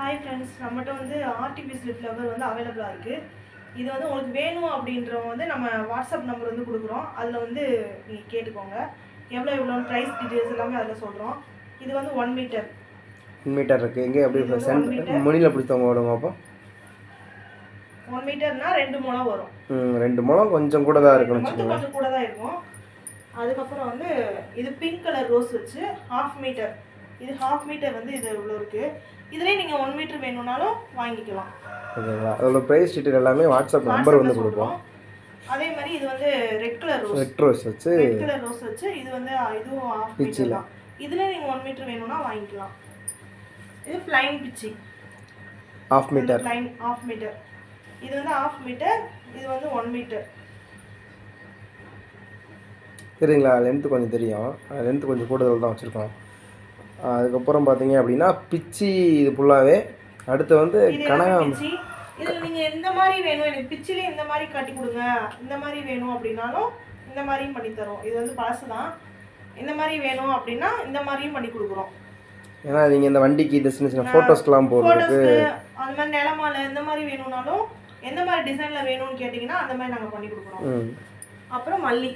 Hi friends, நம்மகிட்ட வந்து artificial flower வந்து அவைலபிளாக இருக்குது. இது வந்து உங்களுக்கு வேணும் அப்படின்றவங்க வந்து நம்ம வாட்ஸ்அப் நம்பர் வந்து கொடுக்குறோம். அதில் வந்து நீங்கள் கேட்டுக்கோங்க. எவ்வளோன்னு ப்ரைஸ் டீட்டெயில்ஸ் எல்லாமே அதில் சொல்கிறோம். இது வந்து 1 மீட்டர் 1 மீட்டர் இருக்குது. எங்கே எப்படி சென்டர் மணியில் பிடித்தவங்க விடுங்க. அப்போ 1 மீட்டர்னா 2 முழம் வரும். 2 முழம் கொஞ்சம் கூட தான் இருக்குன்னு வச்சுக்கோங்க. கொஞ்சம் கூட தான் இருக்கும். அதுக்கப்புறம் வந்து இது பிங்க் கலர் ரோஸ் வச்சு 1/2 மீட்டர். இது 1/2 மீட்டர் வந்து இது இவ்வளோ இருக்குது. இதுலேயே நீங்கள் 1 மீட்டர் வேணும்னாலும் வாங்கிக்கலாம். ஓகேங்களா? அதோட ப்ரைஸ் டீட்டெயில் எல்லாமே வாட்ஸ்அப் நம்பர் வந்து கொடுப்போம். அதே மாதிரி இது வந்து ரெட் கலர் ரோஸ் வச்சு இது வந்து இதுவும் 1/2 மீட்டர் தான். இதில் நீங்கள் 1 மீட்டர் வேணும்னா வாங்கிக்கலாம். இது பிளைன் பிச்சி 1/2 மீட்டர். Plain 1/2 metre. இது வந்து 1/2 மீட்டர். இது வந்து 1 மீட்டர். சரிங்களா? லென்த்து கொஞ்சம் தெரியும். லென்த்து கொஞ்சம் கூடுதல் தான் வச்சுருக்கோம். அதுக்கப்புறம் பார்த்தீங்க அப்படின்னா பிச்சி இது ஃபுல்லாகவே. அடுத்து வந்து கனகாம்பரம். இதில் நீங்கள் எந்த மாதிரி வேணும், எனக்கு பிச்சிலே இந்த மாதிரி கட்டி கொடுங்க, இந்த மாதிரி வேணும் அப்படின்னாலும் இந்த மாதிரியும் பண்ணித்தரோம். இது வந்து பழசு தான். இந்த மாதிரி வேணும் அப்படின்னா இந்த மாதிரியும் பண்ணி கொடுக்குறோம். ஏன்னா நீங்கள் இந்த வண்டிக்கு இந்த சின்ன சின்ன ஃபோட்டோஸ்க்கெலாம் போடுறதுக்கு அந்த மாதிரி நிலமால இந்த மாதிரி வேணும்னாலும் எந்த மாதிரி டிசைனில் வேணும்னு கேட்டிங்கன்னா அந்த மாதிரி நாங்கள் பண்ணி கொடுக்குறோம். அப்புறம் மல்லி